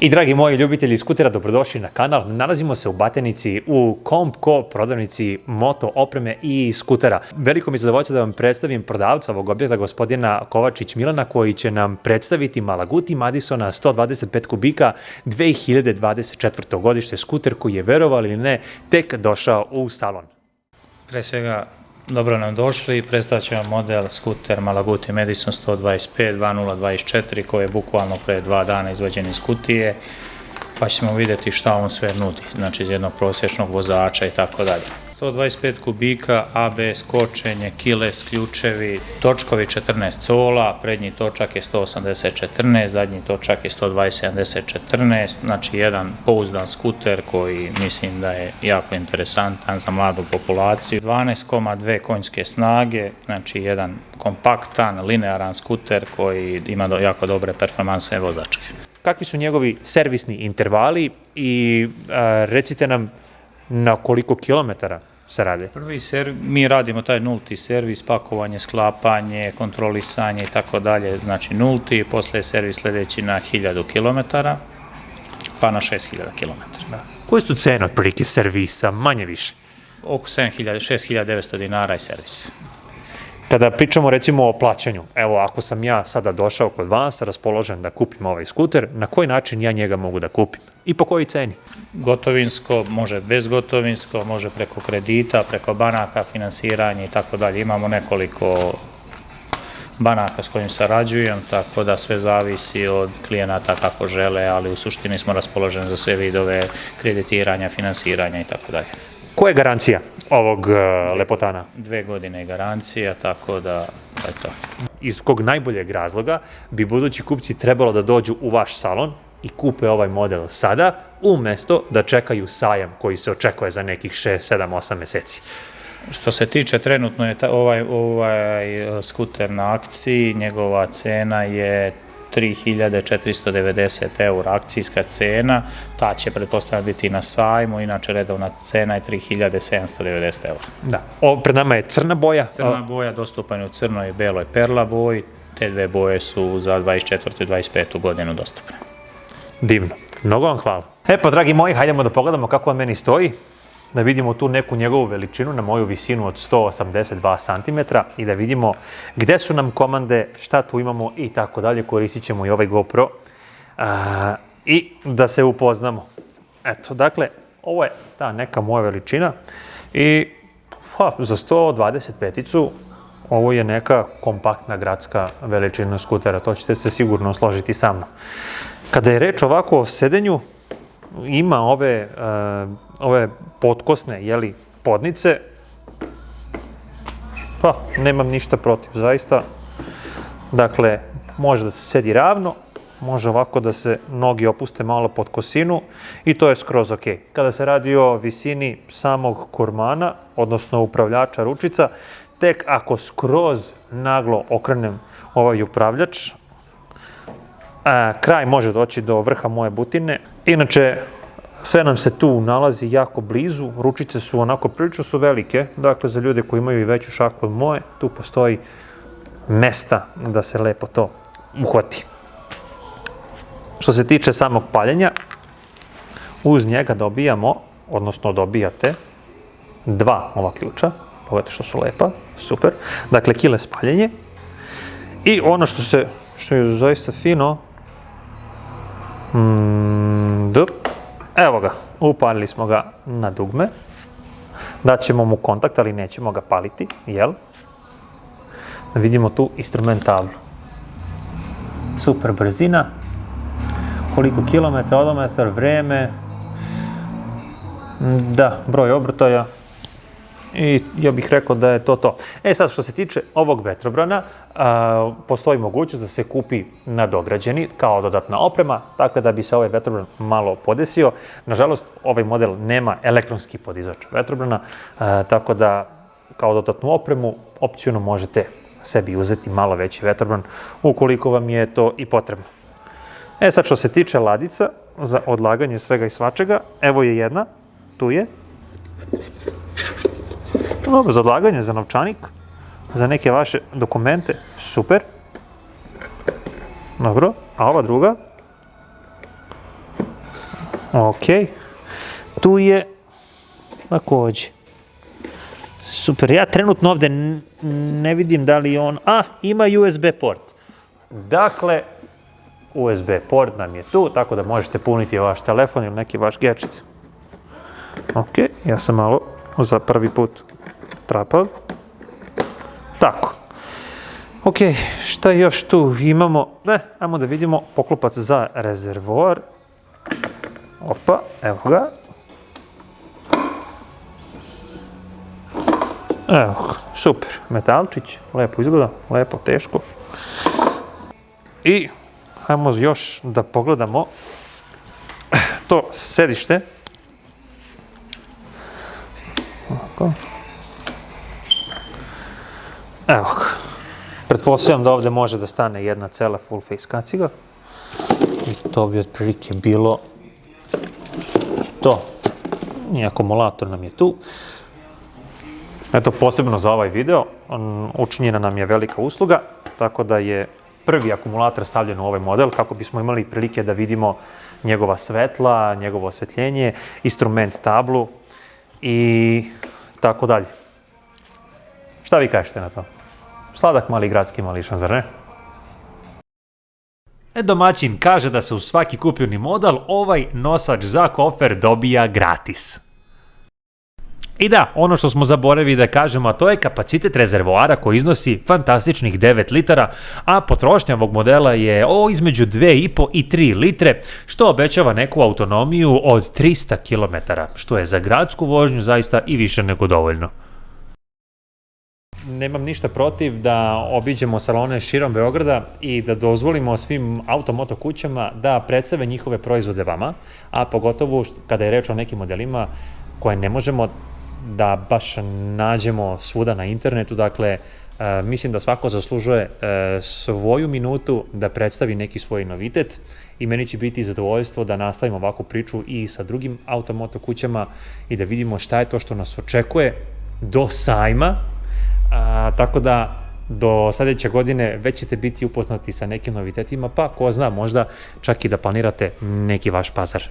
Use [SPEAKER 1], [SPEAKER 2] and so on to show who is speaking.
[SPEAKER 1] I dragi moji ljubitelji skutera, dobrodošli na kanal. Nalazimo se u Batajnici u Compco prodavnici moto opreme i skutera. Veliko mi je zadovoljstvo da vam predstavim prodavca ovog objekta, gospodina Kovačić Milana, koji će nam predstaviti Malaguti Madisona 125 kubika 2024. godište skuter koji je, verovali ili ne, tek došao u salon.
[SPEAKER 2] Pre svega, dobro nam došli, predstavit ćemo model skuter Malaguti Madison 125 2024 koji je bukvalno pre 2 dana izvađen iz kutije, pa ćemo vidjeti šta on sve nudi, znači iz jednog prosječnog vozača i tako dalje. 125 kubika, ABS kočenje, kiles, ključevi, točkovi 14 cola, prednji točak je 180/14, zadnji točak je 120/70/14, znači jedan pouzdan skuter koji mislim da je jako interesantan za mladu populaciju. 12,2 konjske snage, znači jedan kompaktan, linearan skuter koji ima jako dobre performanse vozačke.
[SPEAKER 1] Kakvi su njegovi servisni intervali i recite nam na koliko kilometara se radi?
[SPEAKER 2] Mi radimo taj nulti servis, pakovanje, sklapanje, kontrolisanje i tako dalje, znači nulti, posle je servis sljedeći na 1000 km, pa na 6000 km.
[SPEAKER 1] Koje su cene otprilike servisa, manje više?
[SPEAKER 2] Oko 6900 dinara i servis.
[SPEAKER 1] Kada pričamo recimo o plaćanju, evo ako sam ja sada došao kod vas, raspoložen da kupim ovaj skuter, na koji način ja njega mogu da kupim i po kojoj ceni?
[SPEAKER 2] Gotovinsko, može bezgotovinsko, može preko kredita, preko banaka, finansiranje i tako dalje. Imamo nekoliko banaka s kojim sarađujem, tako da sve zavisi od klijenata kako žele, ali u suštini smo raspoloženi za sve vidove kreditiranja, finansiranja i tako dalje.
[SPEAKER 1] Koja je garancija ovog lepotana?
[SPEAKER 2] 2 godine je garancija, tako da je to.
[SPEAKER 1] Iz kog najboljeg razloga bi budući kupci trebalo da dođu u vaš salon i kupe ovaj model sada, umesto da čekaju sajam koji se očekuje za nekih 6, 7, 8 meseci.
[SPEAKER 2] Što se tiče, trenutno je ovaj skuter na akciji, njegova cena je 3490 € akcijska cena, ta će pretpostavljati biti na sajmu, inače redovna cena je 3790 €.
[SPEAKER 1] Da, pred nama je crna boja.
[SPEAKER 2] Crna boja, dostupan je u crnoj i beloj perla boji, te dve boje su za 24. i 25. godinu dostupne.
[SPEAKER 1] Divno, mnogo vam hvala. Pa dragi moji, hajdemo da pogledamo kako on meni stoji, da vidimo tu neku njegovu veličinu na moju visinu od 182 cm i da vidimo gde su nam komande, šta tu imamo i tako dalje. Koristit ćemo i ovaj GoPro i da se upoznamo. Eto, dakle, ovo je ta neka moja veličina i za 125-icu ovo je neka kompaktna gradska veličina skutera, to ćete se sigurno složiti sa mnom. Kada je reč ovako o sedenju, ima ove potkosne, podnice, pa nemam ništa protiv, zaista. Dakle, može da se sedi ravno, može ovako da se noge opuste malo pod kosinu i to je skroz ok. Kada se radi o visini samog kurmana, odnosno upravljača ručica, tek ako skroz naglo okrenem ovaj upravljač, kraj može doći do vrha moje butine. Inače, sve nam se tu nalazi jako blizu, ručice su onako prilično su velike, dakle za ljude koji imaju i veću šaku od moje, tu postoji mesta da se lepo to uhvati. Što se tiče samog paljenja, uz njega dobijamo, odnosno dobijate 2 ova ključa, pogledajte što su lepa, super, dakle kiles paljenje i ono što je zaista fino, evo ga, upalili smo ga na dugme, daćemo mu kontakt, ali nećemo ga paliti, jel? Vidimo tu instrument tablu. Super brzina, koliko kilometra, odometar, vreme, da, broj obrtaja i ja bih rekao da je to to. Sad što se tiče ovog vetrobrana, postoji mogućnost da se kupi nadograđeni kao dodatna oprema, tako da bi se ovaj vetrobran malo podesio. Nažalost, ovaj model nema elektronski podizač vetrobrana, tako da kao dodatnu opremu opcijno možete sebi uzeti malo veći vetrobran ukoliko vam je to i potrebno. Sad što se tiče ladica za odlaganje svega i svačega, evo je jedna, tu je. Dobro, za odlaganje, za novčanik, za neke vaše dokumente, super. Dobro, a ova druga? Ok, tu je takođe. Super, ja trenutno ovde ne vidim da li on... ima USB port. Dakle, USB port nam je tu, tako da možete puniti vaš telefon ili neki vaš gadget. Ok, ja sam malo za prvi put trapav. Tako. Ok, šta još tu imamo? Ajmo da vidimo poklopac za rezervoar. Opa, evo ga. Evo, super, metalčić, lepo izgleda, lepo, teško. I hajmo još da pogledamo to sedište. Ovako. Evo ga. Pretpostavljam da ovde može da stane jedna cela full face kaciga. I to bi otprilike bilo to. I akumulator nam je tu. Eto, posebno za ovaj video, učinjena nam je velika usluga, tako da je prvi akumulator stavljen u ovaj model kako bismo imali prilike da vidimo njegova svetla, njegovo osvetljenje, instrument tablu i tako dalje. Šta vi kažete na to? Sladak mali gradski mališan, zar ne? Domaćin kaže da se uz svaki kupljeni model ovaj nosač za kofer dobija gratis. I da, ono što smo zaboravili da kažemo, a to je kapacitet rezervoara koji iznosi fantastičnih 9 litara, a potrošnja ovog modela je između 2,5 i 3 litre, što obećava neku autonomiju od 300 km, što je za gradsku vožnju zaista i više nego dovoljno. Nemam ništa protiv da obiđemo salone širom Beograda i da dozvolimo svim auto-moto kućama da predstave njihove proizvode vama, a pogotovo kada je reč o nekim modelima koje ne možemo da baš nađemo svuda na internetu. Dakle, mislim da svako zaslužuje svoju minutu da predstavi neki svoj novitet i meni će biti zadovoljstvo da nastavimo ovakvu priču i sa drugim auto-moto kućama i da vidimo šta je to što nas očekuje do sajma. Tako da do sledeće godine već ćete biti upoznati sa nekim novitetima, pa ko zna, možda čak i da planirate neki vaš pazar.